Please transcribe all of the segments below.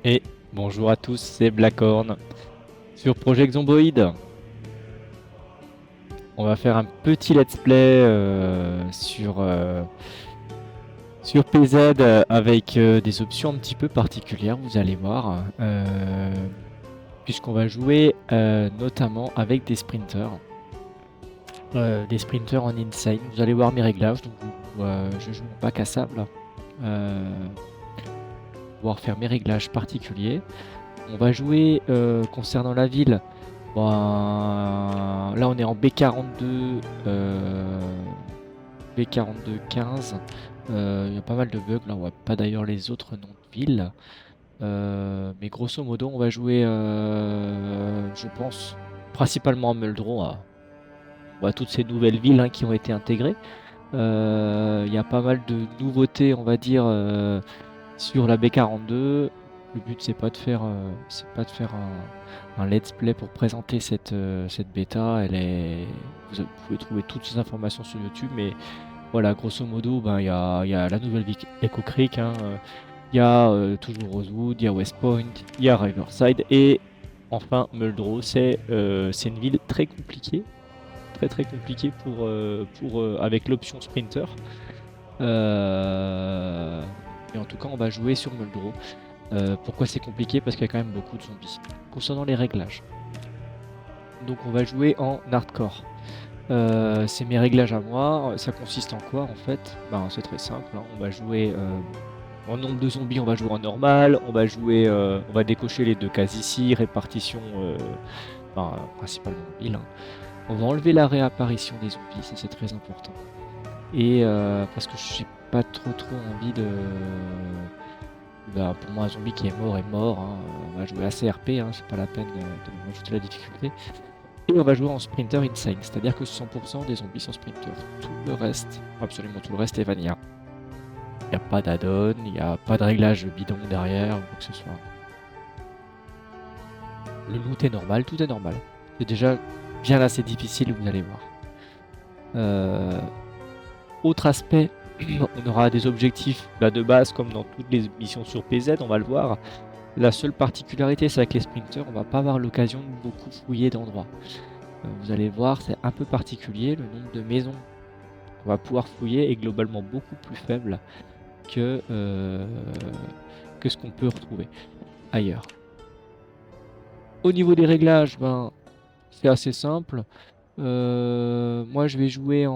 Et bonjour à tous, c'est Blackhorn. Sur Project Zomboid, on va faire un petit let's play sur PZ avec des options un petit peu particulières, vous allez voir. Puisqu'on va jouer notamment avec des sprinters. Des sprinters en insane. Vous allez voir mes réglages. Donc, je joue mon bac à sable. Pouvoir faire mes réglages particuliers. On va jouer concernant la ville. Bon, là on est en B42, B42-15. Il y a pas mal de bugs. Là on voit pas d'ailleurs les autres noms de villes. Mais grosso modo on va jouer, je pense, principalement en Muldro. On voit toutes ces nouvelles villes hein, qui ont été intégrées. Il y a pas mal de nouveautés on va dire sur la B42. Le but c'est pas de faire un let's play pour présenter cette bêta. Vous pouvez trouver toutes ces informations sur YouTube, mais voilà, grosso modo, ben, il y a la nouvelle ville Echo Creek, hein, il y a toujours Rosewood, il y a West Point, il y a Riverside, et enfin Muldro. C'est une ville très compliquée, très compliquée avec l'option Sprinter. Et en tout cas, on va jouer sur Muldro. Pourquoi c'est compliqué? Parce qu'il y a quand même beaucoup de zombies. Concernant les réglages, donc on va jouer en hardcore. C'est mes réglages à moi. Ça consiste en quoi en fait? Ben, c'est très simple, hein. On va jouer en nombre de zombies, on va jouer en normal. On va décocher les deux cases ici, répartition principalement ville, hein. On va enlever la réapparition des zombies, ça c'est très important. Et parce que je n'ai pas trop envie de... Pour moi, un zombie qui est mort, hein. On va jouer assez RP, hein. C'est pas la peine de rajouter la difficulté. Et on va jouer en Sprinter Insane, c'est-à-dire que 100% des zombies sont Sprinter. Tout le reste, absolument tout le reste est Vanilla. Il n'y a pas d'add-on, il n'y a pas de réglage bidon derrière ou quoi que ce soit. Le loot est normal, tout est normal. C'est déjà bien assez difficile, vous allez voir. Autre aspect, on aura des objectifs de base comme dans toutes les missions sur PZ, on va le voir. La seule particularité, c'est avec les sprinters, on va pas avoir l'occasion de beaucoup fouiller d'endroits. Vous allez voir, c'est un peu particulier. Le nombre de maisons qu'on va pouvoir fouiller est globalement beaucoup plus faible que ce qu'on peut retrouver ailleurs. Au niveau des réglages, ben, c'est assez simple. Moi, je vais jouer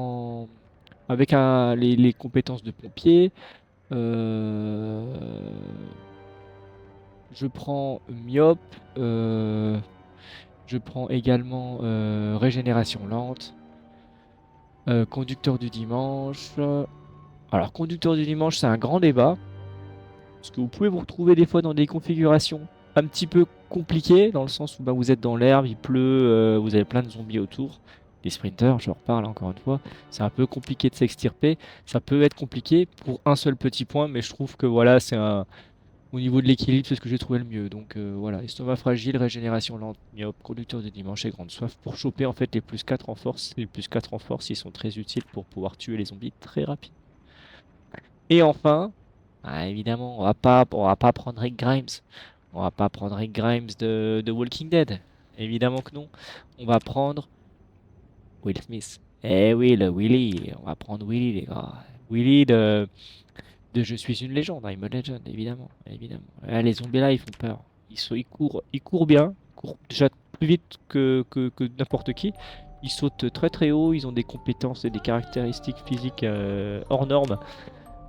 avec les compétences de pompier. Je prends myope. Je prends également régénération lente. Conducteur du dimanche. Alors, conducteur du dimanche, c'est un grand débat. Parce que vous pouvez vous retrouver des fois dans des configurations un petit peu compliquées, dans le sens où vous êtes dans l'herbe, il pleut, vous avez plein de zombies autour. Les sprinters, je reparle encore une fois, c'est un peu compliqué de s'extirper. Ça peut être compliqué pour un seul petit point, mais je trouve que voilà, au niveau de l'équilibre, c'est ce que j'ai trouvé le mieux. Donc voilà, estomac fragile, régénération lente, myope, conducteur de dimanche et grande soif pour choper en fait les plus 4 en force. Les plus 4 en force, ils sont très utiles pour pouvoir tuer les zombies très rapide. Et enfin, évidemment, on va pas prendre Rick Grimes. On va pas prendre Rick Grimes de Walking Dead. Évidemment que non. On va prendre Will Smith. Eh oui, le Willy. On va prendre Willy, les gars. Willy de Je suis une légende, I'm a legend, évidemment. Les zombies là, ils font peur. Ils courent bien. Ils courent déjà plus vite que n'importe qui. Ils sautent très haut. Ils ont des compétences et des caractéristiques physiques hors normes.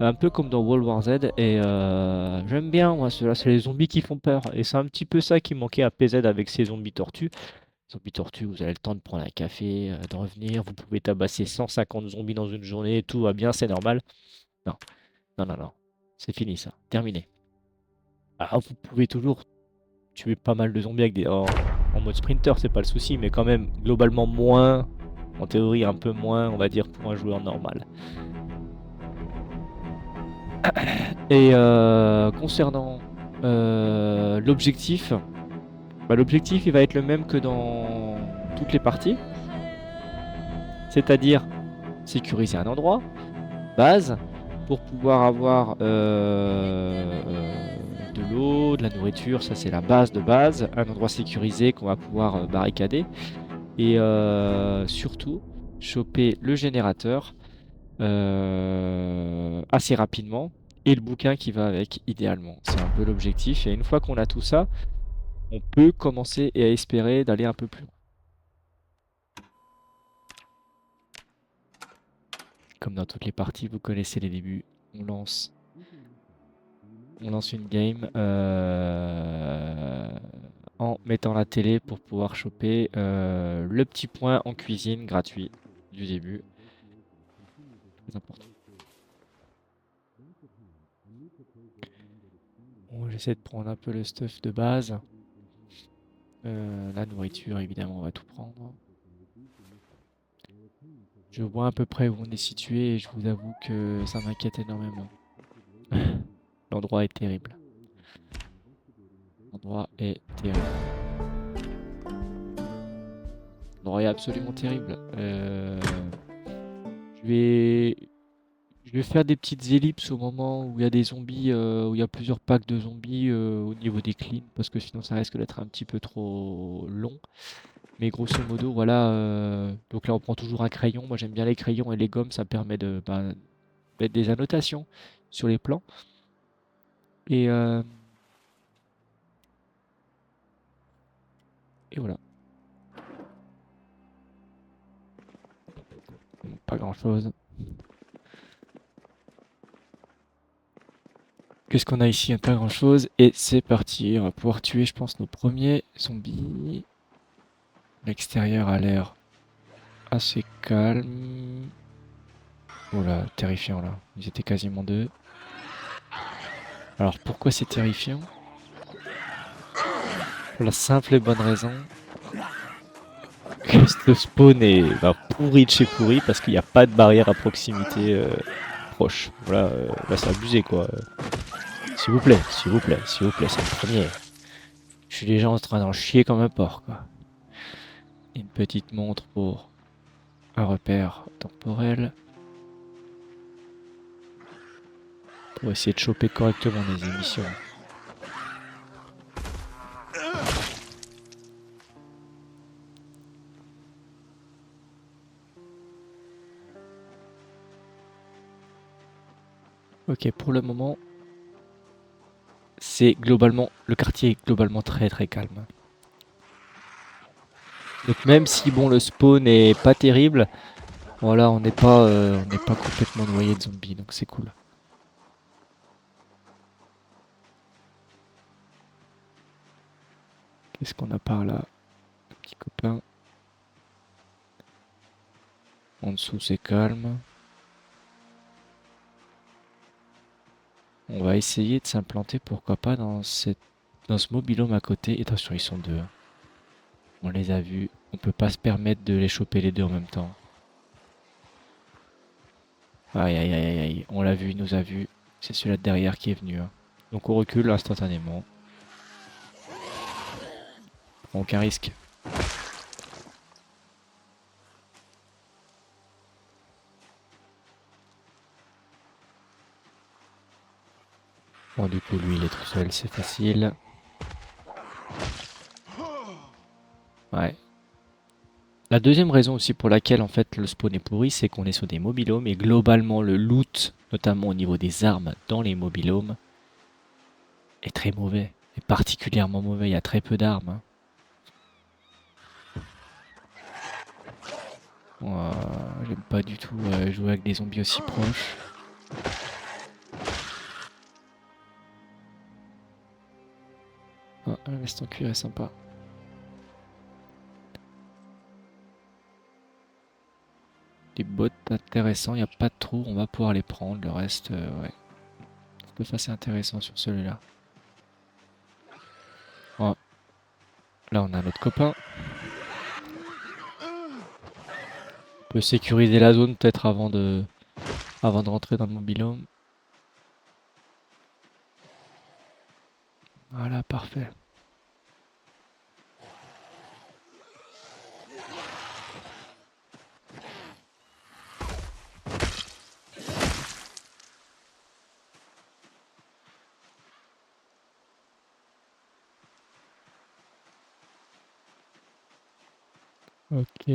Un peu comme dans World War Z, et j'aime bien, moi, ceux-là, c'est les zombies qui font peur, et c'est un petit peu ça qui manquait à PZ avec ces zombies tortues. Zombies tortues, vous avez le temps de prendre un café, de revenir, vous pouvez tabasser 150 zombies dans une journée, tout va bien, c'est normal. Non, non, c'est fini ça, terminé. Alors vous pouvez toujours tuer pas mal de zombies avec en mode sprinter, c'est pas le souci, mais quand même, globalement moins, en théorie un peu moins, on va dire, pour un joueur normal. Et concernant l'objectif, l'objectif il va être le même que dans toutes les parties, c'est-à-dire sécuriser un endroit, base, pour pouvoir avoir de de l'eau, de la nourriture, ça c'est la base de base. Un endroit sécurisé qu'on va pouvoir barricader. Et surtout, choper le générateur assez rapidement. Et le bouquin qui va avec, idéalement. C'est un peu l'objectif. Et une fois qu'on a tout ça, on peut commencer et à espérer d'aller un peu plus loin. Comme dans toutes les parties, vous connaissez les débuts. On lance une game en mettant la télé pour pouvoir choper le petit point en cuisine gratuit du début. Très important. Bon, j'essaie de prendre un peu le stuff de base. La nourriture, évidemment, on va tout prendre. Je vois à peu près où on est situé et je vous avoue que ça m'inquiète énormément. L'endroit est terrible. L'endroit est terrible. L'endroit est absolument terrible. Je vais faire des petites ellipses au moment où il y a des zombies, où il y a plusieurs packs de zombies au niveau des cleans, parce que sinon ça risque d'être un petit peu trop long. Mais grosso modo, voilà. Donc là, on prend toujours un crayon. Moi, j'aime bien les crayons et les gommes, ça permet de mettre des annotations sur les plans. Et voilà. Pas grand-chose. Qu'est-ce qu'on a ici? Pas grand-chose. Et c'est parti. On va pouvoir tuer, je pense, nos premiers zombies. L'extérieur a l'air assez calme. Oh là, terrifiant là. Ils étaient quasiment deux. Alors pourquoi c'est terrifiant? Pour la simple et bonne raison que ce spawn est pourri de chez pourri parce qu'il n'y a pas de barrière à proximité proche. Voilà, là c'est abusé quoi. S'il vous plaît, s'il vous plaît, s'il vous plaît, c'est le premier. Je suis déjà en train d'en chier comme un porc quoi. Une petite montre pour un repère temporel. Pour essayer de choper correctement les émissions. Ok, pour le moment, le quartier est globalement très très calme. Donc même si bon le spawn est pas terrible, voilà, on n'est pas complètement noyé de zombies, donc c'est cool. Qu'est-ce qu'on a par là? Petit copain. En dessous c'est calme. On va essayer de s'implanter, pourquoi pas, dans ce mobil-home à côté. Et attention, ils sont deux. On les a vus. On peut pas se permettre de les choper les deux en même temps. Aïe aïe aïe aïe aïe. On l'a vu, il nous a vu. C'est celui-là de derrière qui est venu. Hein. Donc on recule instantanément. Aucun risque. Bon, du coup, lui, il est tout seul, c'est facile. Ouais. La deuxième raison aussi pour laquelle, en fait, le spawn est pourri, c'est qu'on est sur des mobilhomes et globalement, le loot, notamment au niveau des armes dans les mobilhomes, est très mauvais. Est particulièrement mauvais. Il y a très peu d'armes. Hein. J'aime pas du tout jouer avec des zombies aussi proches. Ah, la veste en cuir est sympa. Des bottes intéressants, il n'y a pas de trou, on va pouvoir les prendre. Le reste, ouais. C'est assez intéressant sur celui-là. Oh. Là, on a notre copain. On peut sécuriser la zone peut-être avant de rentrer dans le mobilhome. Voilà, parfait. Ok.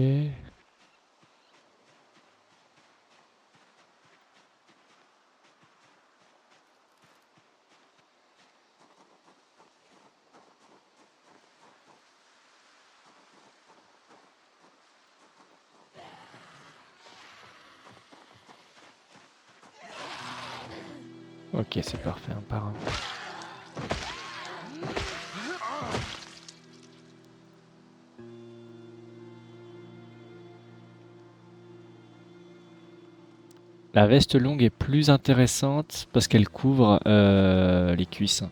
Ok, c'est parfait, un par un. La veste longue est plus intéressante parce qu'elle couvre les cuisses.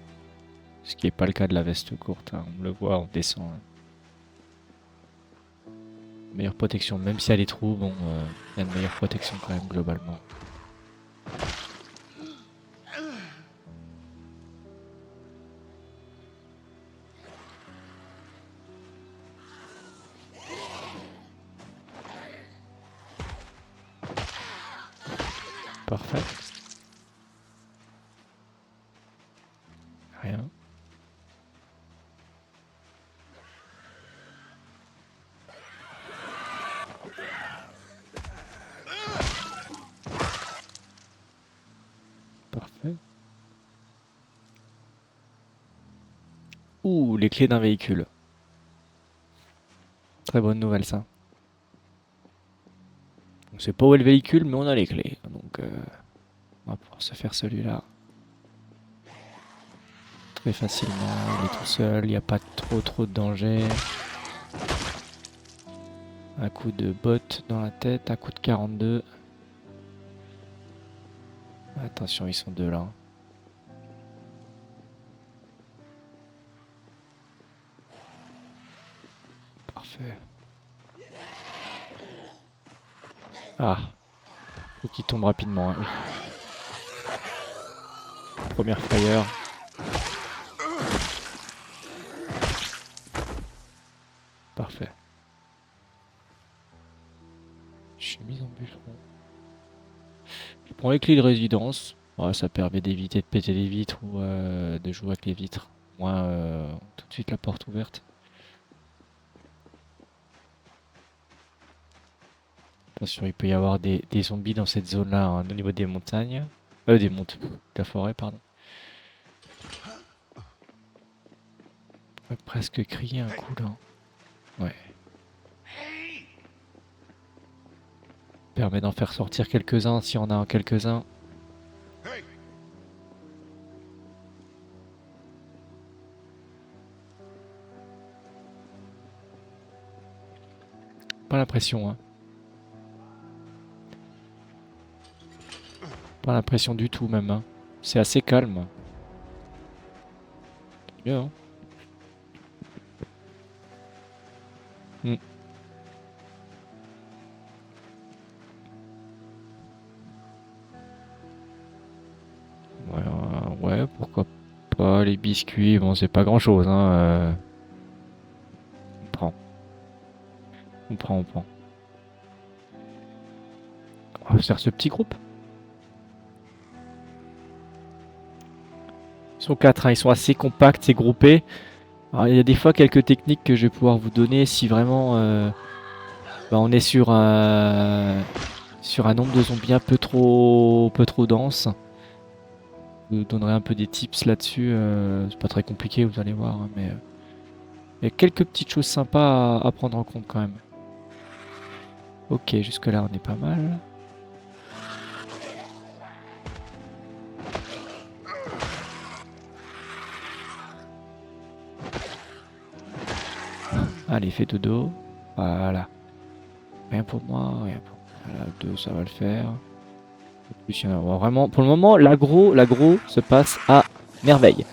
Ce qui n'est pas le cas de la veste courte, hein. On le voit, on descend, hein. Meilleure protection, même s'il y a des trous, bon, il y a une meilleure protection quand même globalement. Parfait. Rien. Parfait. Ouh, les clés d'un véhicule. Très bonne nouvelle ça. On sait pas où est le véhicule, mais on a les clés. Donc on va pouvoir se faire celui-là très facilement. Il est tout seul, il n'y a pas trop de danger. Un coup de botte dans la tête, un coup de 42. Attention, ils sont deux là. Parfait. Ah, faut qu'il tombe rapidement, hein. Première frayeur. Parfait. Chemise en bûcheron. Je prends les clés de résidence. Ouais, ça permet d'éviter de péter les vitres ou de jouer avec les vitres. Moi, tout de suite la porte ouverte. Attention, il peut y avoir des zombies dans cette zone-là, hein, au niveau des montagnes. Des montagnes. De la forêt, pardon. On pourrait presque crier un coup là. Ouais. Permet d'en faire sortir quelques-uns si on a quelques-uns. Pas l'impression, hein. Pas l'impression du tout même, hein. C'est assez calme. Bien, hein. Hmm. Ouais, ouais, pourquoi pas. Les biscuits, bon, c'est pas grand-chose, hein. On prend, on prend. On va faire ce petit groupe. Ils sont quatre, hein, ils sont assez compacts et groupés. Alors, il y a des fois quelques techniques que je vais pouvoir vous donner si vraiment on est sur un nombre de zombies un peu trop dense. Je vous donnerai un peu des tips là-dessus. C'est pas très compliqué, vous allez voir, hein, mais il y a quelques petites choses sympas à prendre en compte quand même. Ok, jusque-là on est pas mal. Allez, fais dodo. Voilà. Rien pour moi, rien pour moi. Voilà, deux, ça va le faire. Plus, il y en a vraiment. Pour le moment, l'agro se passe à merveille.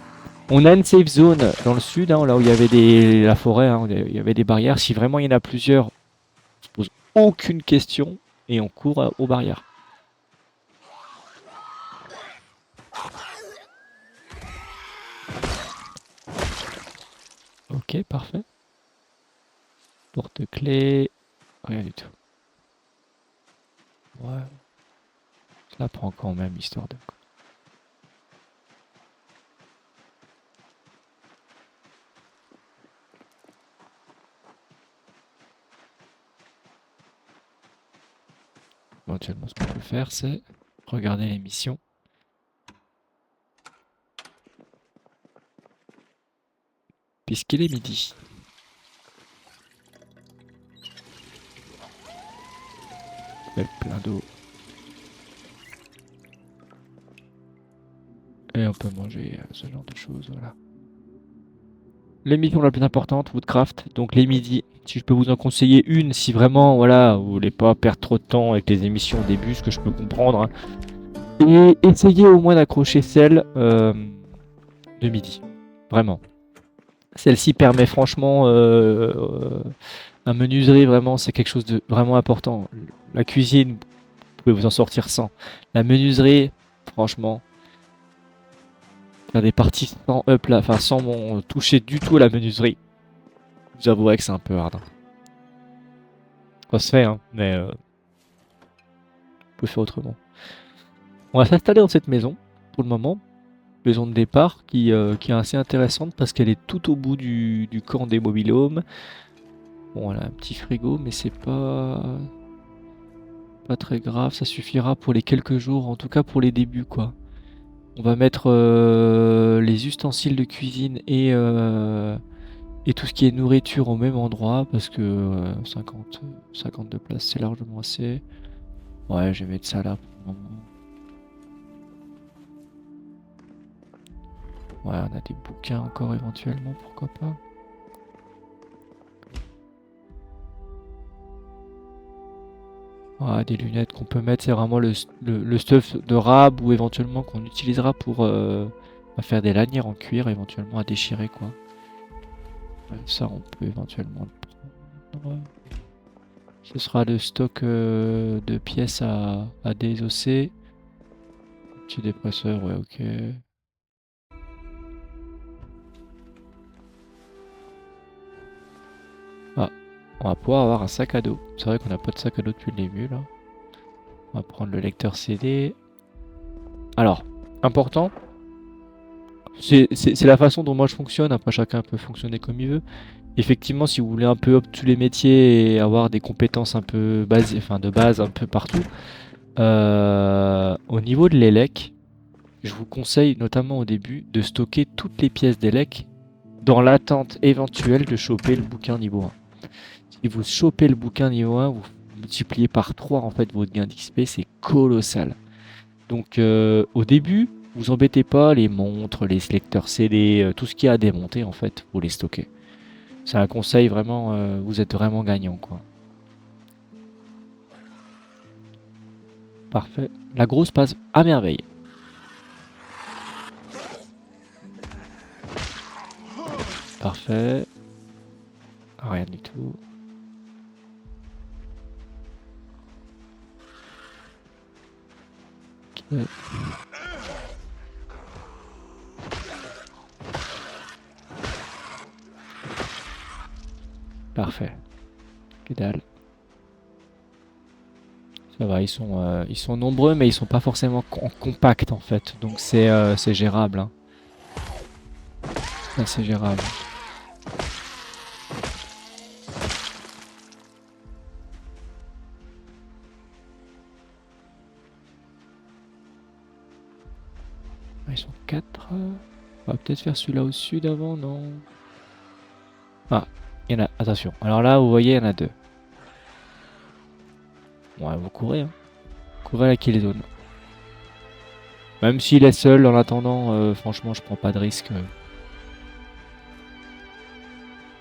On a une safe zone dans le sud, hein, là où il y avait la forêt, hein, où il y avait des barrières. Si vraiment il y en a plusieurs, on se pose aucune question et on court aux barrières. Ok, parfait. Porte-clés, rien du tout. Ouais, je la prends quand même, histoire de... Éventuellement, ce qu'on peut faire, c'est regarder l'émission. Puisqu'il est midi. Avec plein d'eau. Et on peut manger ce genre de choses, voilà. L'émission la plus importante, Woodcraft, donc les midis. Si je peux vous en conseiller une, si vraiment, voilà, vous voulez pas perdre trop de temps avec les émissions au début, ce que je peux comprendre, hein. Et essayez au moins d'accrocher celle de midi. Vraiment. Celle-ci permet franchement un menuiserie, vraiment, c'est quelque chose de vraiment important. La cuisine, vous pouvez vous en sortir sans. La menuiserie, franchement, faire des parties sans up là, enfin sans toucher du tout à la menuiserie. Je vous avouerai que c'est un peu hard, hein. Ça se fait, hein, mais on peut faire autrement. On va s'installer dans cette maison, pour le moment. Maison de départ qui est assez intéressante parce qu'elle est tout au bout du camp des mobilhomes. Bon, elle a un petit frigo, mais c'est pas très grave. Ça suffira pour les quelques jours, en tout cas pour les débuts, quoi. On va mettre les ustensiles de cuisine et tout ce qui est nourriture au même endroit parce que 50 de place, c'est largement assez. Ouais, je vais mettre ça là pour le moment. Ouais, on a des bouquins encore éventuellement, pourquoi pas. Ouais, des lunettes qu'on peut mettre, c'est vraiment le stuff de rab ou éventuellement qu'on utilisera pour faire des lanières en cuir, éventuellement à déchirer, quoi. Ouais, ça, on peut éventuellement le prendre. Ce sera le stock de pièces à désosser. Petit dépresseur, ouais, ok. Ah, on va pouvoir avoir un sac à dos. C'est vrai qu'on n'a pas de sac à dos depuis le début, là. On va prendre le lecteur CD. Alors, important, c'est la façon dont moi je fonctionne. Après, chacun peut fonctionner comme il veut. Effectivement, si vous voulez un peu tous les métiers et avoir des compétences un peu enfin de base un peu partout, au niveau de l'élec, je vous conseille notamment au début de stocker toutes les pièces d'élec dans l'attente éventuelle de choper le bouquin niveau 1. Si vous chopez le bouquin niveau 1, vous multipliez par 3 en fait votre gain d'XP, c'est colossal. Donc au début, vous embêtez pas, les montres, les lecteurs CD, tout ce qui a à démonter en fait, vous les stockez. C'est un conseil vraiment, vous êtes vraiment gagnant, quoi. Parfait. La grosse passe à merveille. Parfait. Rien du tout. Ok. Parfait. Que dalle. Ça va, ils sont nombreux, mais ils sont pas forcément compact en fait. Donc c'est gérable, hein. C'est gérable. Ah, ils sont 4. On va peut-être faire celui-là au sud avant, non? Ah, il y en a. Attention. Alors là, vous voyez, il y en a 2. Ouais, vous courez, hein. Courez la kill zone. Même s'il est seul en attendant, franchement, je prends pas de risque.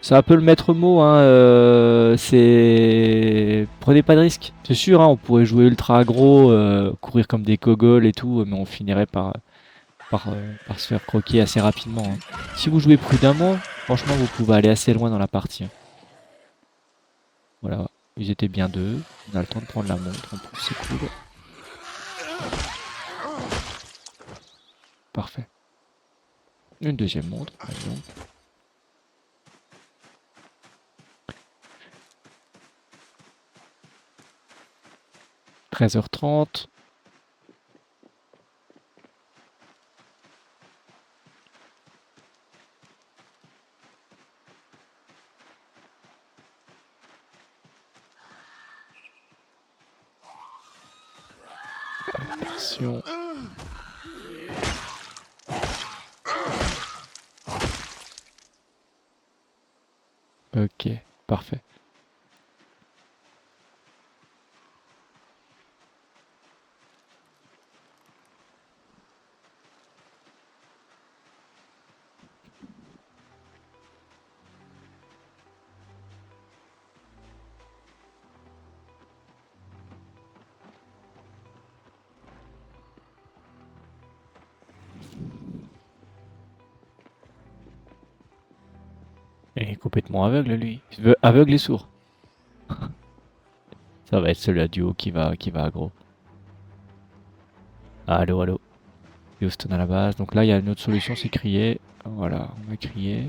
C'est un peu le maître mot, hein, c'est... Prenez pas de risque. C'est sûr, hein, on pourrait jouer ultra aggro, courir comme des cogoles et tout, mais on finirait par se faire croquer assez rapidement, hein. Si vous jouez prudemment, franchement, vous pouvez aller assez loin dans la partie, hein. Voilà, ils étaient bien deux. On a le temps de prendre la montre, en plus, c'est cool. Parfait. Une deuxième montre, par exemple. 13h30. Attention. Ok, parfait. Il est complètement aveugle, lui. Aveugle et sourd. Ça va être celui-là du haut qui va aggro. Allô, allô. Houston à la base. Donc là, il y a une autre solution, c'est crier. Voilà, on va crier.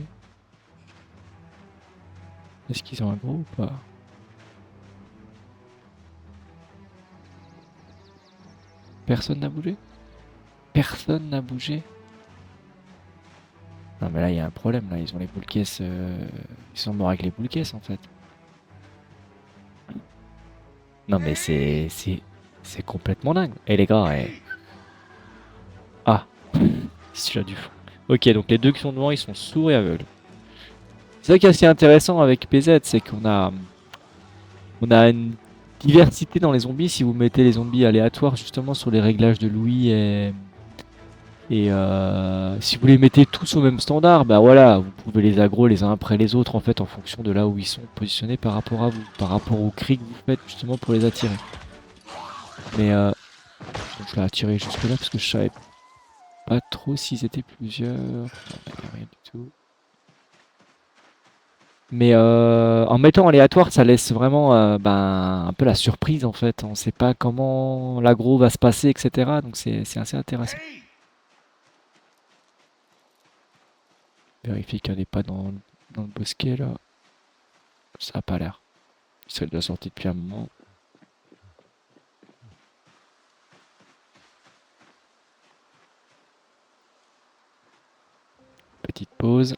Est-ce qu'ils ont aggro ou pas? Personne n'a bougé? Personne n'a bougé? Non mais là il y a un problème, là ils ont les boules caisses, ils sont morts avec les boules caisses en fait. Non mais c'est complètement dingue. Et les gars, ah, c'est là du fond. Ok, donc les deux qui sont devant ils sont sourds et aveugles. C'est ça qui est assez intéressant avec PZ, c'est on a une diversité dans les zombies. Si vous mettez les zombies aléatoires justement sur les réglages de Louis et si vous les mettez tous au même standard, bah voilà, vous pouvez les aggro les uns après les autres en fait en fonction de là où ils sont positionnés par rapport à vous, par rapport au cri que vous faites justement pour les attirer. Mais donc je l'ai attiré jusque là parce que je savais pas trop s'ils étaient plusieurs. Non, bah, y a rien du tout. Mais en mettant aléatoire, ça laisse vraiment ben, un peu la surprise en fait. On sait pas comment l'aggro va se passer, etc. Donc c'est assez intéressant. Vérifier qu'il n'y en ait pas dans le bosquet là. Ça a pas l'air. Il serait déjà sorti depuis un moment. Petite pause.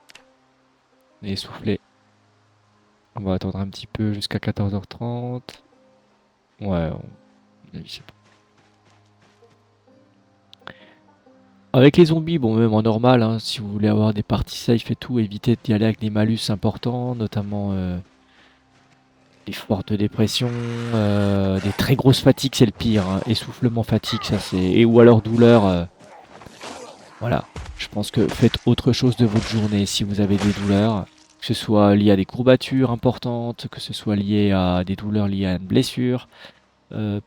Et souffler. On va attendre un petit peu jusqu'à 14h30. Ouais, je sais pas. Avec les zombies, bon, même en normal, hein, si vous voulez avoir des parties safe et tout, évitez d'y aller avec des malus importants, notamment des fortes dépressions, des très grosses fatigues, c'est le pire. Hein. Essoufflement, fatigue, ça c'est. Et ou alors douleur. Voilà. Je pense que faites autre chose de votre journée si vous avez des douleurs. Que ce soit lié à des courbatures importantes, que ce soit lié à des douleurs liées à une blessure.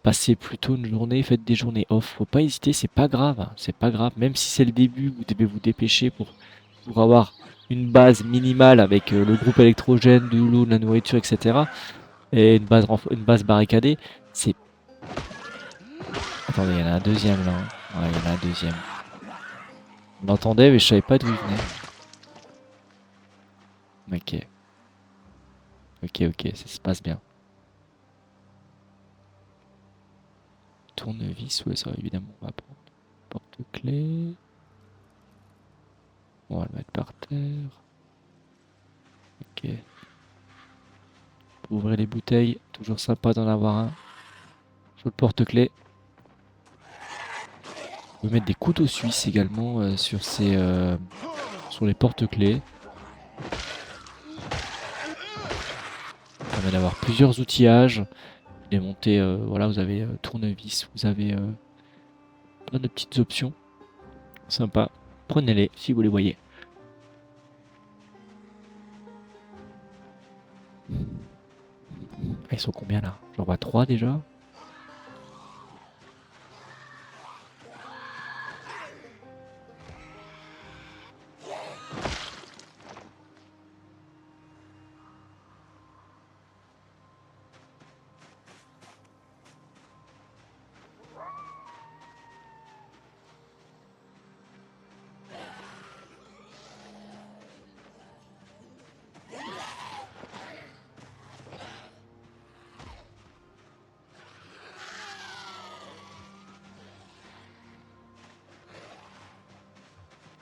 Passez plutôt une journée, faites des journées off. Faut pas hésiter, c'est pas grave. Hein, c'est pas grave. Même si c'est le début, vous devez vous dépêcher pour avoir une base minimale avec le groupe électrogène, de l'eau, de la nourriture, etc. Et une base barricadée. C'est. Attendez, il y en a un deuxième là. Hein. Ouais, il y en a un deuxième. On l'entendait, mais je savais pas d'où il venait. Ok. Ok, ok, ça se passe bien. Tournevis, ouais, ça évidemment, on va prendre. Porte-clés. On va le mettre par terre. Ok. Pour ouvrir les bouteilles, toujours sympa d'en avoir un. Sur le porte-clés. Vous pouvez mettre des couteaux suisses également sur les porte-clés. Ça permet d'avoir plusieurs outillages. Démonter, voilà, vous avez tournevis, vous avez plein de petites options. Sympa. Prenez-les si vous les voyez. Ils sont combien là? J'en vois 3 déjà.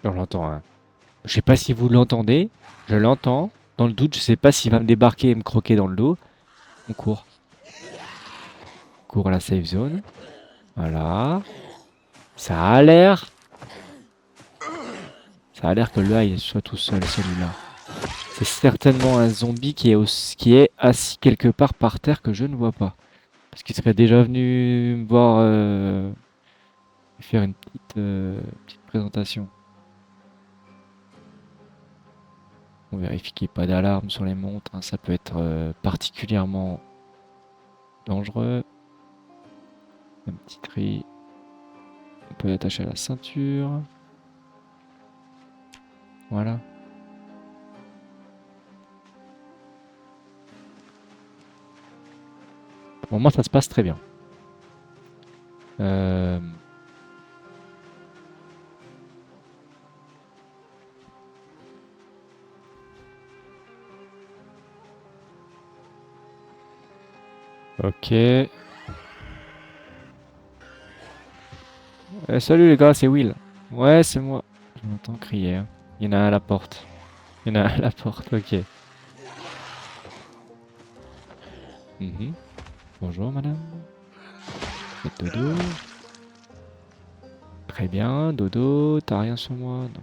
Je l'entends, hein. Je sais pas si vous l'entendez. Je l'entends. Dans le doute, je sais pas s'il va me débarquer et me croquer dans le dos. On court. On court à la safe zone. Voilà. Ça a l'air... Ça a l'air que là, il soit tout seul, celui-là. C'est certainement un zombie qui est assis quelque part par terre que je ne vois pas. Parce qu'il serait déjà venu me voir faire une petite présentation. On vérifie qu'il n'y ait pas d'alarme sur les montres, hein. Ça peut être particulièrement dangereux. Un petit tri. On peut l'attacher à la ceinture. Voilà. Pour moi, ça se passe très bien. Euh, Ok. Salut les gars, c'est Will. Ouais, c'est moi. Je m'entends crier, hein. Il y en a un à la porte. Il y en a un à la porte, ok. Mhm. Bonjour madame. Faites dodo. Très bien, dodo. T'as rien sur moi? Non.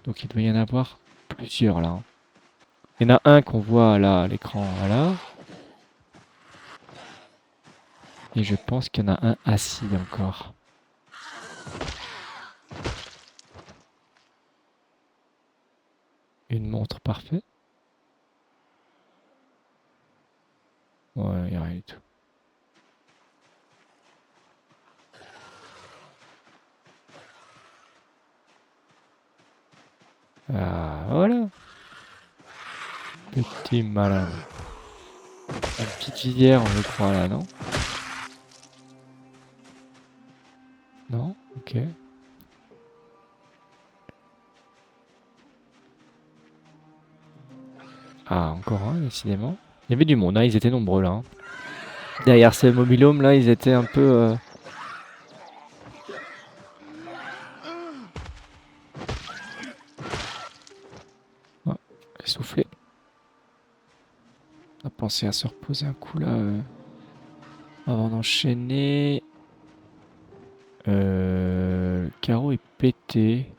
Donc il doit y en avoir plusieurs là, hein. Il y en a un qu'on voit là à l'écran, voilà. Et je pense qu'il y en a un assis encore. Une montre, parfait. Ouais, il n'y a rien du tout. Ah, voilà. Petit malin. Une petite visière, je crois, là, non? Non? Ok. Ah, encore un, décidément. Il y avait du monde, hein, ils étaient nombreux, là, hein. Derrière ces mobilhomes, là, ils étaient un peu... ouais, essoufflés. On a pensé à se reposer un coup, là, avant d'enchaîner. Le carreau est pété.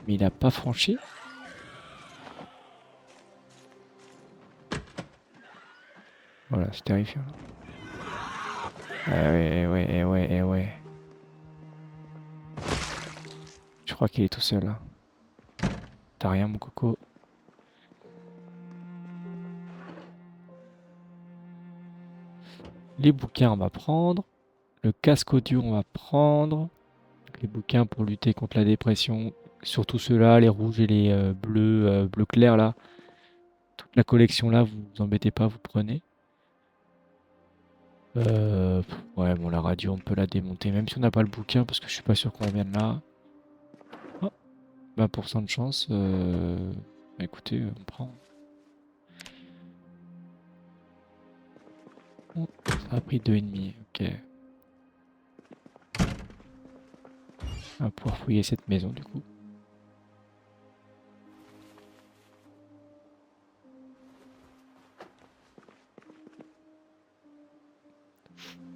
Mais il a pas franchi. Voilà, c'est terrifiant. Ah ouais, ouais, ouais, ouais. Je crois qu'il est tout seul, là. T'as rien, mon coco? Les bouquins, on va prendre. Le casque audio, on va prendre. Les bouquins pour lutter contre la dépression. Surtout ceux-là, les rouges et les bleus, bleu clair, là. Toute la collection, là, vous vous embêtez pas, vous prenez. Ouais, bon, la radio, on peut la démonter, même si on n'a pas le bouquin, parce que je suis pas sûr qu'on revienne là. Oh, 20% de chance. Bah, écoutez, on prend. Oh, ça a pris 2,5. Ok. On va pouvoir fouiller cette maison, du coup.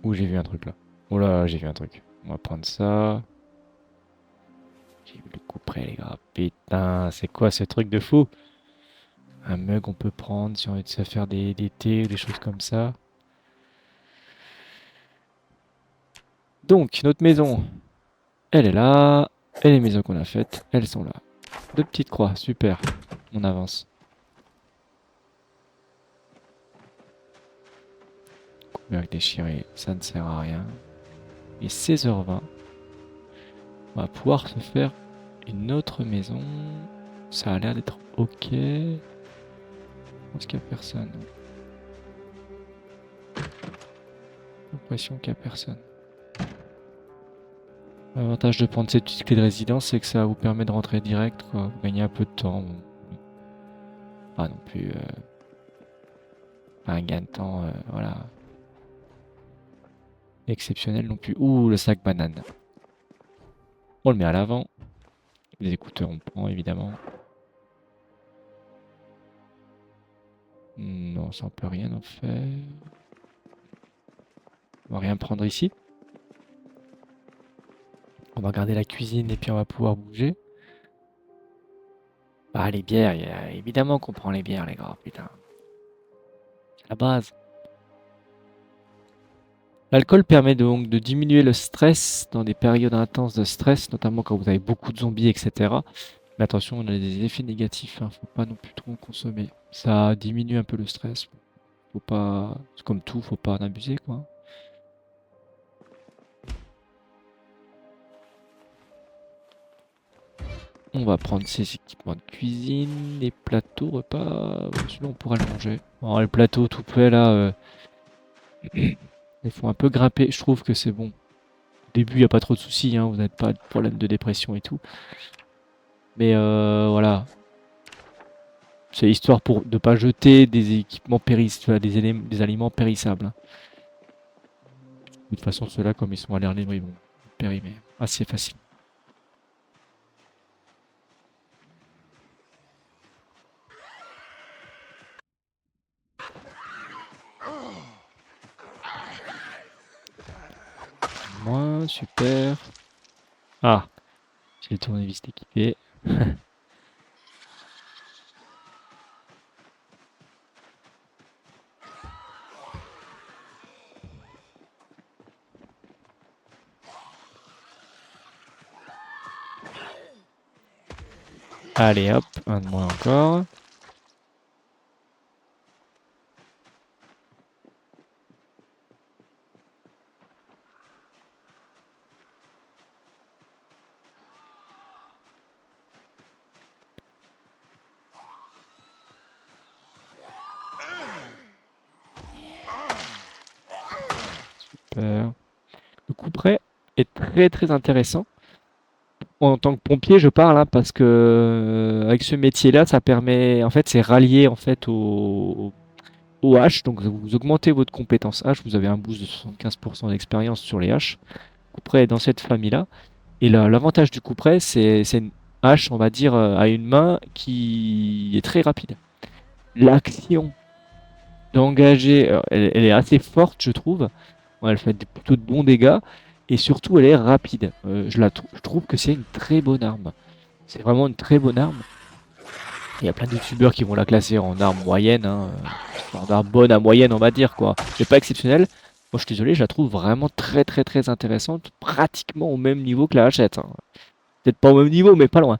Ouh, j'ai vu un truc là. Oh là, j'ai vu un truc. On va prendre ça. J'ai vu le coup près, les gars. Putain, c'est quoi ce truc de fou? Un mug, on peut prendre si on veut se faire des thés ou des choses comme ça. Donc, notre maison, elle est là. Et les maisons qu'on a faites, elles sont là. Deux petites croix, super. On avance. Couvercle déchiré, ça ne sert à rien. Il est 16h20. On va pouvoir se faire une autre maison. Ça a l'air d'être ok. Je pense qu'il n'y a personne. J'ai l'impression qu'il n'y a personne. L'avantage de prendre cette petite clé de résidence, c'est que ça vous permet de rentrer direct, quoi. Vous gagnez un peu de temps. Bon. Pas non plus pas un gain de temps, voilà, exceptionnel non plus. Ouh, le sac banane. On le met à l'avant. Les écouteurs, on prend évidemment. Non, ça on peut rien en faire. On va rien prendre ici. On va garder la cuisine et puis on va pouvoir bouger. Ah, les bières, évidemment qu'on prend les bières, les gars, putain. C'est la base. L'alcool permet donc de diminuer le stress dans des périodes intenses de stress, notamment quand vous avez beaucoup de zombies, etc. Mais attention, on a des effets négatifs, hein. Faut pas non plus trop en consommer. Ça diminue un peu le stress. Faut pas, c'est comme tout, faut pas en abuser, quoi. On va prendre ces équipements de cuisine, les plateaux, repas. Celui-là, on pourra le manger. Bon, le plateau tout fait là, il faut un peu grimper. Je trouve que c'est bon. Au début, il n'y a pas trop de soucis, hein. Vous n'avez pas de problème de dépression et tout. Mais voilà. C'est histoire pour de pas jeter des équipements périssables, des aliments périssables, hein. De toute façon, ceux-là, comme ils sont à l'air libre, ils vont périmer assez facile. Moi, super. Ah, j'ai le tournevis équipé. Allez hop, un de moins encore. Super. Le couperet est très très intéressant. En tant que pompier, je parle, hein, parce que avec ce métier-là, ça permet, en fait, c'est rallié en fait au haches. Donc vous augmentez votre compétence hache, vous avez un boost de 75% d'expérience sur les haches. Couperet est dans cette famille-là. Et l'avantage du couperet, c'est une hache, on va dire, à une main qui est très rapide. L'action d'engager, elle est assez forte, je trouve. Ouais, elle fait plutôt de bons dégâts. Et surtout, elle est rapide. Je trouve que c'est une très bonne arme. C'est vraiment une très bonne arme. Il y a plein de youtubeurs qui vont la classer en arme moyenne, hein, en arme bonne à moyenne, on va dire, quoi. Mais pas exceptionnelle. Moi, je suis désolé, je la trouve vraiment très très très intéressante. Pratiquement au même niveau que la hachette, hein. Peut-être pas au même niveau, mais pas loin.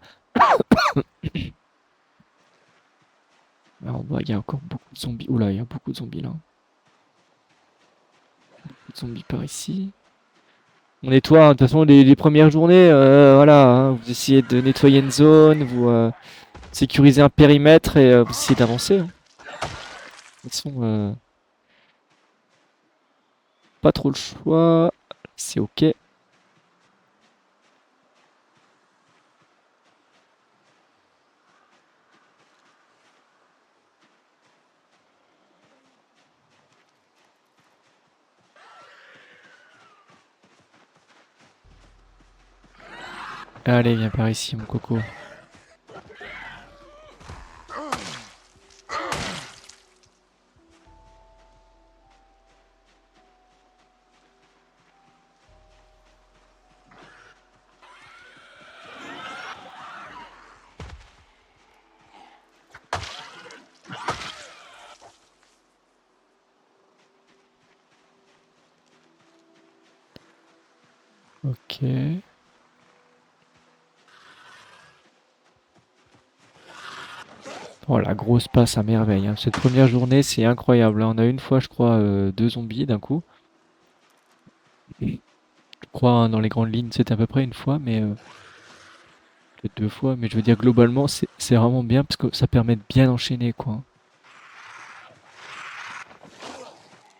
Là, on voit, il y a encore beaucoup de zombies. Oula, il y a beaucoup de zombies là. Beaucoup de zombies par ici. On nettoie, hein. De toute façon, les premières journées, voilà, hein, vous essayez de nettoyer une zone, vous sécurisez un périmètre et vous essayez d'avancer, hein. De toute façon, pas trop le choix. C'est ok. Allez, viens par ici, mon coco. Ok. Oh, la grosse passe à merveille, hein. Cette première journée, c'est incroyable, hein. On a une fois, je crois, deux zombies d'un coup. Je crois, hein, dans les grandes lignes, c'était à peu près une fois, mais peut-être deux fois. Mais je veux dire, globalement, c'est vraiment bien parce que ça permet de bien enchaîner, quoi.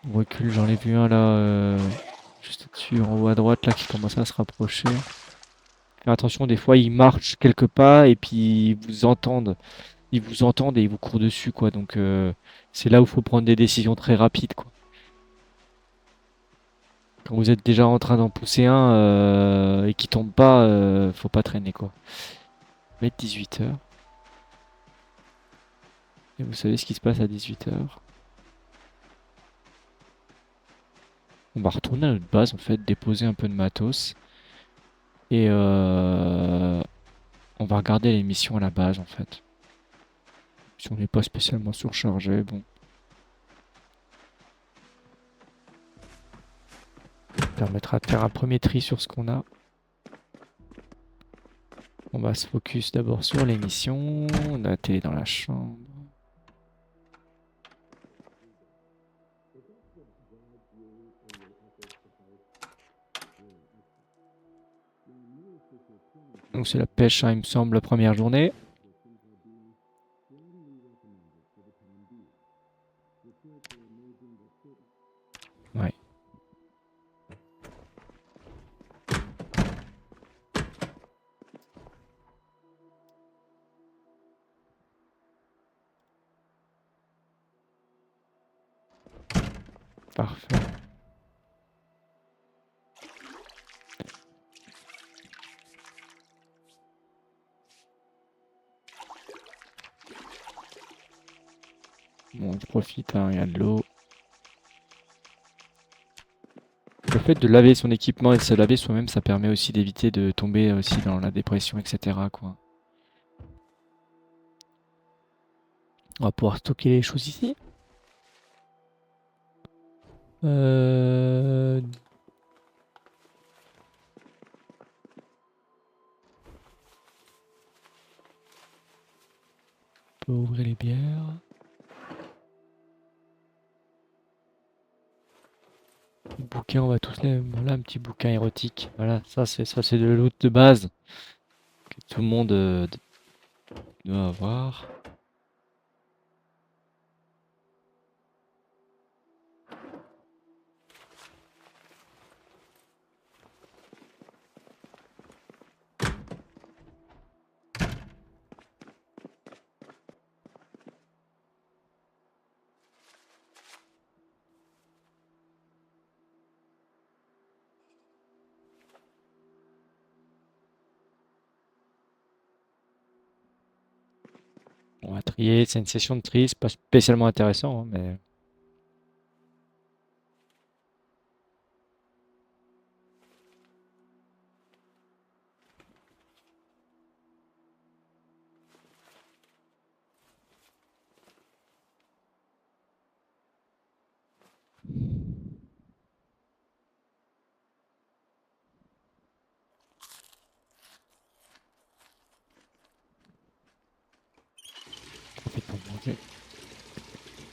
On recule, j'en ai vu un là, juste au-dessus, en haut à droite, là, qui commence à se rapprocher. Faire attention, des fois, ils marchent quelques pas et puis ils vous entendent et ils vous courent dessus, quoi. Donc, c'est là où il faut prendre des décisions très rapides, quoi. Quand vous êtes déjà en train d'en pousser un et qui tombe pas, faut pas traîner, quoi. Mettre 18 h. Et vous savez ce qui se passe à 18 h. On va retourner à notre base en fait, déposer un peu de matos. Et on va regarder les missions à la base en fait. Si on n'est pas spécialement surchargé, bon. Ça permettra de faire un premier tri sur ce qu'on a. On va se focus d'abord sur les missions. On a la télé dans la chambre. Donc c'est la pêche, hein, il me semble, la première journée. Ouais. Parfait. Bon, je profite, hein, il y a de l'eau. Le fait de laver son équipement et de se laver soi-même, ça permet aussi d'éviter de tomber aussi dans la dépression, etc., quoi. On va pouvoir stocker les choses ici. Euh... On peut ouvrir les bières. Les bouquins, on va tous les... Voilà, un petit bouquin érotique. Voilà, ça c'est de loot de base que tout le monde doit avoir. On va trier, c'est une session de tri, c'est pas spécialement intéressant, hein, mais... Profite pour manger.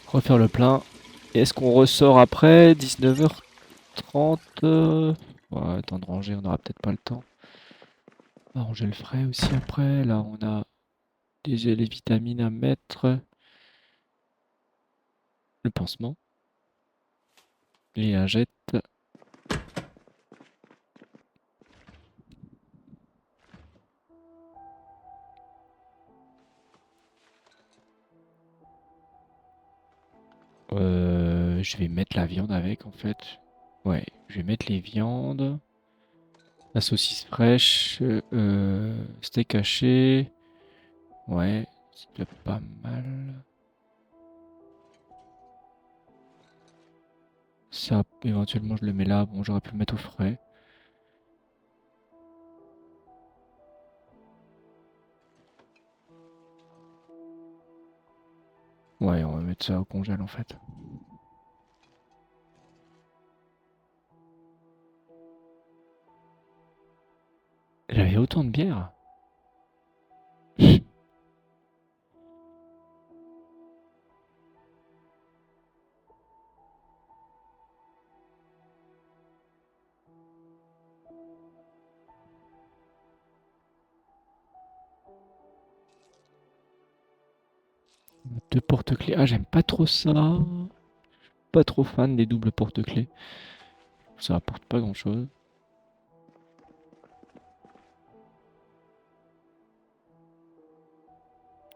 Refaire le plein. Et est-ce qu'on ressort après 19h30 Ouais, temps de ranger, on aura peut-être pas le temps. On va ranger le frais aussi après. Là, on a déjà les vitamines à mettre. Le pansement. Les lingettes. Je vais mettre la viande avec en fait. Ouais, je vais mettre les viandes. La saucisse fraîche. Steak haché. Ouais, c'est déjà pas mal. Ça, éventuellement, je le mets là. Bon, j'aurais pu le mettre au frais. Ouais, on va mettre ça au congèle en fait. J'avais autant de bière. Deux porte-clés. Ah, j'aime pas trop ça. Pas trop fan des doubles porte-clés. Ça apporte pas grand-chose.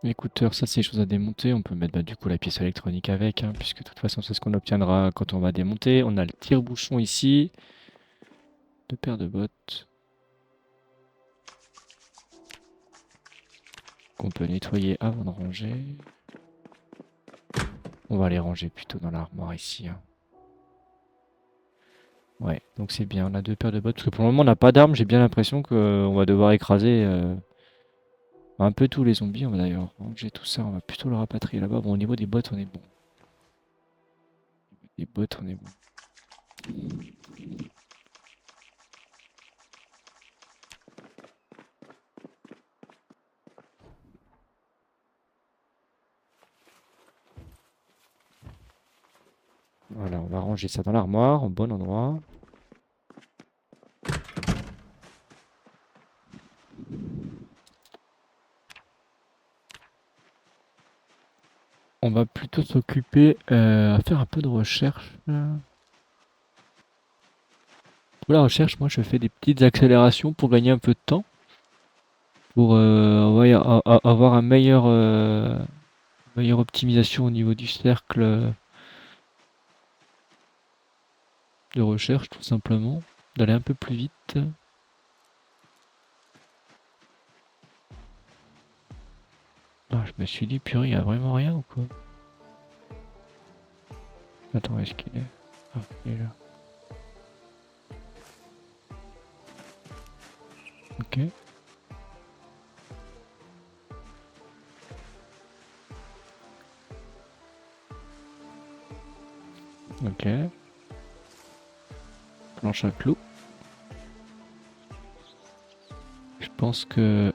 Écouteurs, ça c'est des choses à démonter. On peut mettre du coup la pièce électronique avec, hein, puisque de toute façon c'est ce qu'on obtiendra quand on va démonter. On a le tire-bouchon ici. Deux paires de bottes. Qu'on peut nettoyer avant de ranger. On va les ranger plutôt dans l'armoire ici, hein. Ouais, donc c'est bien, on a 2 paires de bottes. Parce que pour le moment, on n'a pas d'armes, j'ai bien l'impression qu'on va devoir écraser un peu tous les zombies. On va d'ailleurs, donc j'ai tout ça, on va plutôt le rapatrier là-bas. Bon, au niveau des bottes, on est bon. Les bottes, on est bon. Voilà, on va ranger ça dans l'armoire, au bon endroit. On va plutôt s'occuper à faire un peu de recherche. Pour la recherche, moi je fais des petites accélérations pour gagner un peu de temps. Pour ouais, avoir un meilleure optimisation au niveau du cercle de recherche, tout simplement. D'aller un peu plus vite. Ah, je me suis dit, purée, il y a vraiment rien ou quoi? Attends, est-ce qu'il est... Ah, il est là. Ok. Ok. Planche à clous. Je pense que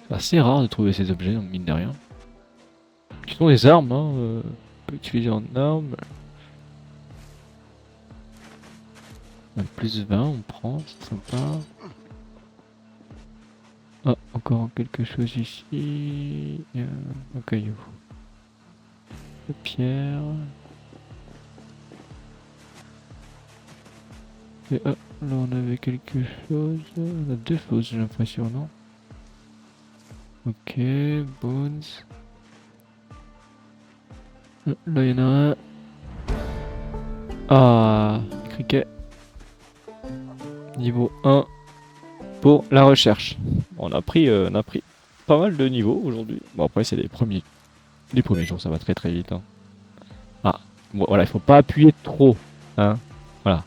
c'est assez rare de trouver ces objets, mine de rien. Qui sont des armes, hein. On peut utiliser en armes. Un plus 20, on prend, c'est sympa. Ah, encore quelque chose ici. Un caillou. De pierre. Et là on avait quelque chose. On a deux choses, j'ai l'impression, non? Ok, bones. Là, il y en a un. Ah, criquet. Niveau 1 pour la recherche. Bon, on a pris pas mal de niveaux aujourd'hui. Bon, après, c'est les premiers jours, ça va très très vite, hein. Ah, bon, voilà, il faut pas appuyer trop, hein. Voilà.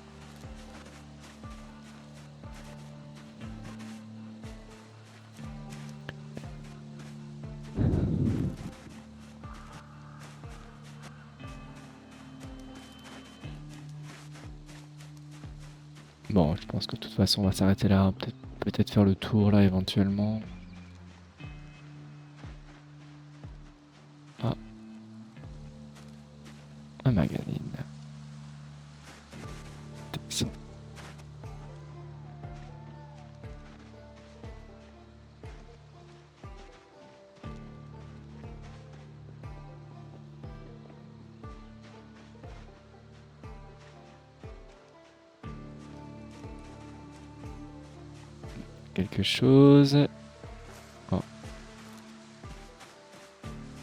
Bon, je pense que de toute façon, on va s'arrêter là. Peut-être faire le tour là éventuellement. Ah, un magazine. Intéressant. Quelque chose. Oh,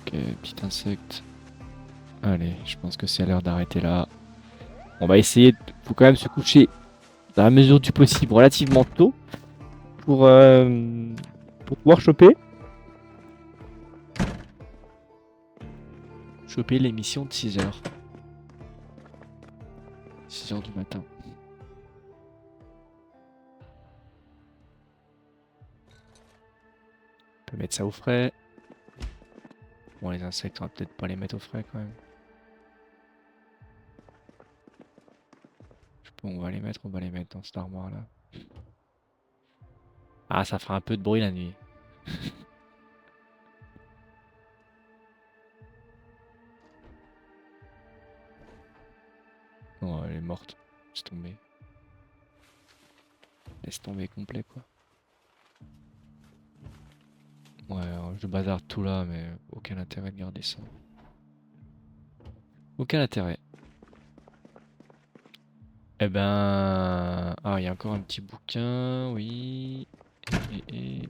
ok, petit insecte. Allez, je pense que c'est l'heure d'arrêter là. On va essayer. Faut quand même se coucher dans la mesure du possible relativement tôt pour, pour pouvoir choper l'émission de 6h. 6h du matin. On peut mettre ça au frais. Bon, les insectes, on va peut-être pas les mettre au frais quand même. On va les mettre dans cette armoire là. Ah, ça fera un peu de bruit la nuit. Non, elle est morte. Laisse tomber. Laisse tomber complet quoi. Ouais, je bazarde tout là, mais aucun intérêt de garder ça. Aucun intérêt. Eh ben... Ah, il y a encore un petit bouquin, oui. Et...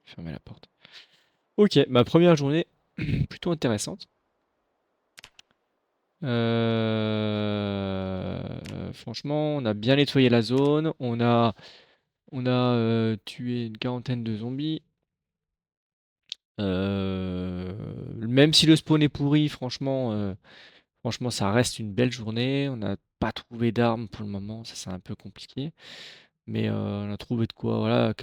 Fermer la porte. Ok, ma première journée, plutôt intéressante. Franchement, on a bien nettoyé la zone. On a tué une quarantaine de zombies. Même si le spawn est pourri, franchement, Franchement, ça reste une belle journée. On n'a pas trouvé d'armes pour le moment, ça c'est un peu compliqué. Mais on a trouvé de quoi, voilà,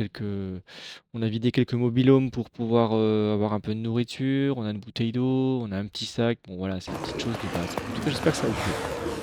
on a vidé quelques mobil-homes pour pouvoir avoir un peu de nourriture. On a une bouteille d'eau, on a un petit sac. Bon, voilà, c'est des petites choses de base. En tout cas, j'espère que ça vous plaît.